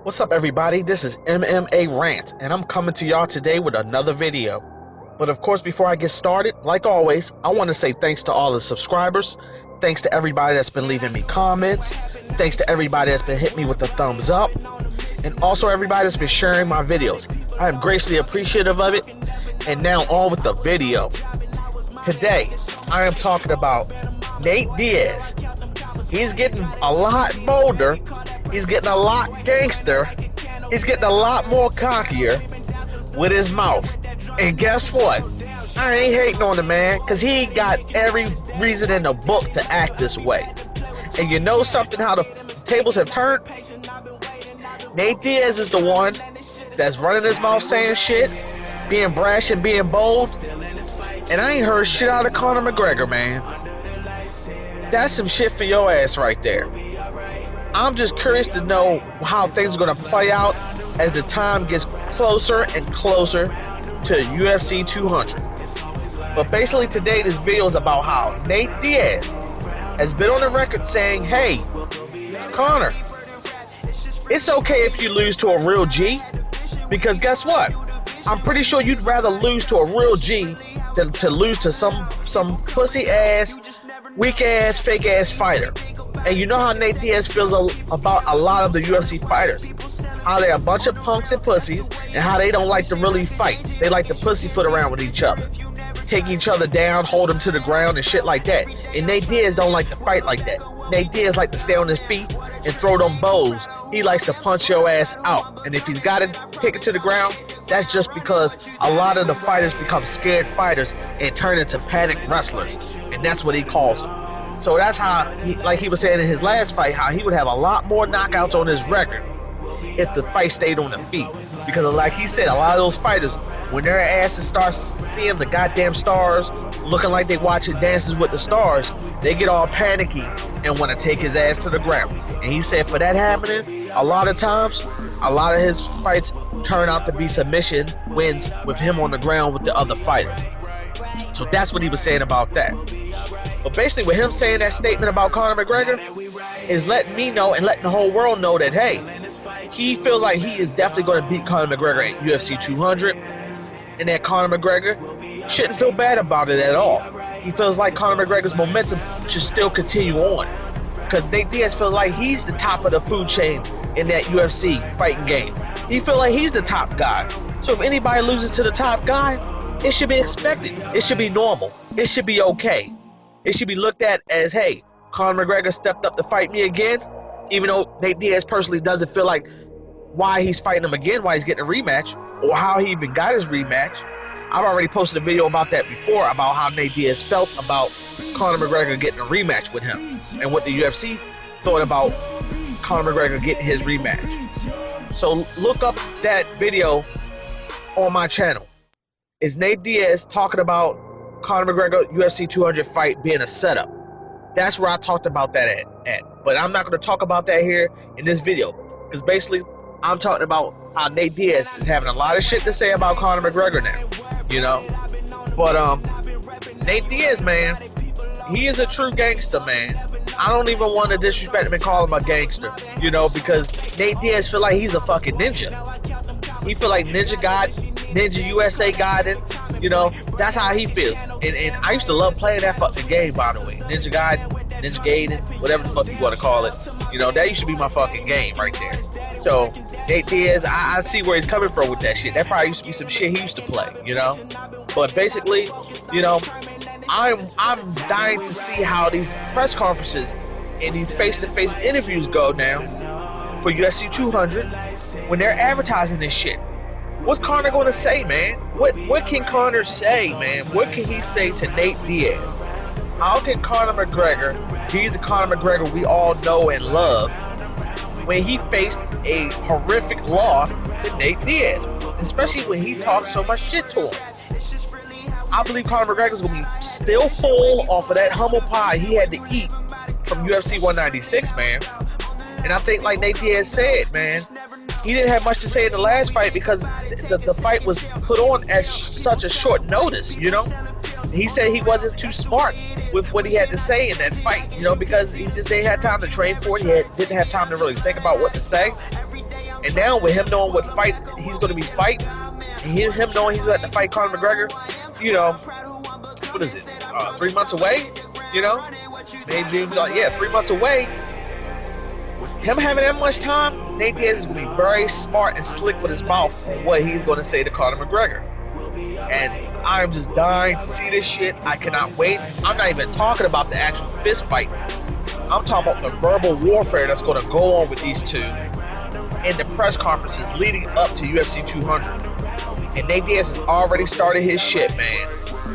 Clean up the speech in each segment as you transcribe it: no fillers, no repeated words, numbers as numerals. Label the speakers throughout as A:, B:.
A: What's up, everybody? This is MMA Rant, and I'm coming to y'all today with another video. But of course, before I get started, like always, I want to say thanks to all the subscribers, thanks to everybody that's been leaving me comments, thanks to everybody that's been hitting me with the thumbs up, and also everybody that's been sharing my videos. I am greatly appreciative of it. And now on with the video. Today, I am talking about Nate Diaz. He's getting a lot bolder. He's getting a lot gangster. He's getting a lot more cockier with his mouth. And guess what? I ain't hating on the man, because he got every reason in the book to act this way. And you know something, how the tables have turned? Nate Diaz is the one that's running his mouth saying shit, being brash and being bold. And I ain't heard shit out of Conor McGregor, man. That's some shit for your ass right there. I'm just curious to know how things are going to play out as the time gets closer and closer to UFC 200. But basically today, this video is about how Nate Diaz has been on the record saying, hey, Conor, it's okay if you lose to a real G, because guess what? I'm pretty sure you'd rather lose to a real G than to lose to some pussy ass, weak ass, fake ass fighter. And you know how Nate Diaz feels about a lot of the UFC fighters. How they're a bunch of punks and pussies, and how they don't like to really fight. They like to pussyfoot around with each other. Take each other down, hold them to the ground and shit like that. And Nate Diaz don't like to fight like that. Nate Diaz like to stay on his feet and throw them bows. He likes to punch your ass out. And if he's got to take it to the ground, that's just because a lot of the fighters become scared fighters and turn into panic wrestlers. And that's what he calls them. So that's how, like he was saying in his last fight, how he would have a lot more knockouts on his record if the fight stayed on the feet. Because like he said, a lot of those fighters, when their asses start seeing the goddamn stars, looking like they watching Dances with the Stars, they get all panicky and want to take his ass to the ground. And he said for that happening, a lot of times, a lot of his fights turn out to be submission wins with him on the ground with the other fighter. So that's what he was saying about that. But basically, with him saying that statement about Conor McGregor is letting me know and letting the whole world know that, hey, he feels like he is definitely going to beat Conor McGregor at UFC 200, and that Conor McGregor shouldn't feel bad about it at all. He feels like Conor McGregor's momentum should still continue on, because Nate Diaz feels like he's the top of the food chain in that UFC fighting game. He feels like he's the top guy. So if anybody loses to the top guy, it should be expected. It should be normal. It should be okay. It should be looked at as, hey, Conor McGregor stepped up to fight me again, even though Nate Diaz personally doesn't feel like why he's fighting him again, why he's getting a rematch, or how he even got his rematch. I've already posted a video about that before, about how Nate Diaz felt about Conor McGregor getting a rematch with him, and what the UFC thought about Conor McGregor getting his rematch. So look up that video on my channel. It's Nate Diaz talking about Conor McGregor UFC 200 fight being a setup. That's where I talked about that at. But I'm not going to talk about that here in this video, because basically I'm talking about how Nate Diaz is having a lot of shit to say about Conor McGregor now, you know. But Nate Diaz, man, he is a true gangster, man. I don't even want to disrespect him and call him a gangster, you know, because Nate Diaz feel like he's a fucking ninja. He feel like Ninja USA got it. You know, that's how he feels. And I used to love playing that fucking game, by the way. Ninja Gaiden, whatever the fuck you want to call it. You know, that used to be my fucking game right there. So, Nate Diaz, I see where he's coming from with that shit. That probably used to be some shit he used to play, you know? But basically, you know, I'm dying to see how these press conferences and these face-to-face interviews go now for UFC 200 when they're advertising this shit. What's Conor going to say, man? What can Conor say, man? What can he say to Nate Diaz? How can Conor McGregor be the Conor McGregor we all know and love when he faced a horrific loss to Nate Diaz? Especially when he talked so much shit to him. I believe Conor McGregor's going to be still full off of that humble pie he had to eat from UFC 196, man. And I think, like Nate Diaz said, man, he didn't have much to say in the last fight because the fight was put on at such a short notice, you know? He said he wasn't too smart with what he had to say in that fight, you know, because he just didn't have time to train for it. He didn't have time to really think about what to say. And now with him knowing what fight he's going to be fighting, and him knowing he's going to fight Conor McGregor, you know, what is it? 3 months away? You know, May, June, July. Yeah, 3 months away. Him having that much time, Nate Diaz is going to be very smart and slick with his mouth on what he's going to say to Conor McGregor. And I'm just dying to see this shit. I cannot wait. I'm not even talking about the actual fist fight. I'm talking about the verbal warfare that's going to go on with these two in the press conferences leading up to UFC 200. And Nate Diaz has already started his shit, man.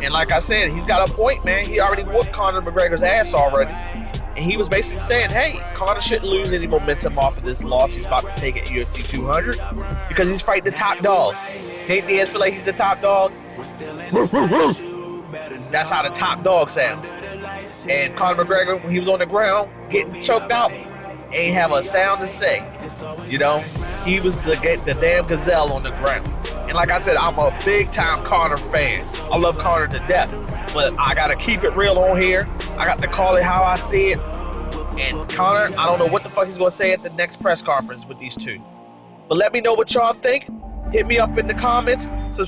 A: And like I said, he's got a point, man. He already whooped Conor McGregor's ass already. And he was basically saying, hey, Conor shouldn't lose any momentum off of this loss he's about to take at UFC 200 because he's fighting the top dog. Nate Diaz feel like he's the top dog. That's how the top dog sounds. And Conor McGregor, when he was on the ground getting choked out, ain't have a sound to say. You know, he was the damn gazelle on the ground. And like I said, I'm a big time Conor fan. I love Conor to death, but I gotta keep it real on here. I got to call it how I see it. And Conor, I don't know what the fuck he's gonna say at the next press conference with these two. But let me know what y'all think. Hit me up in the comments.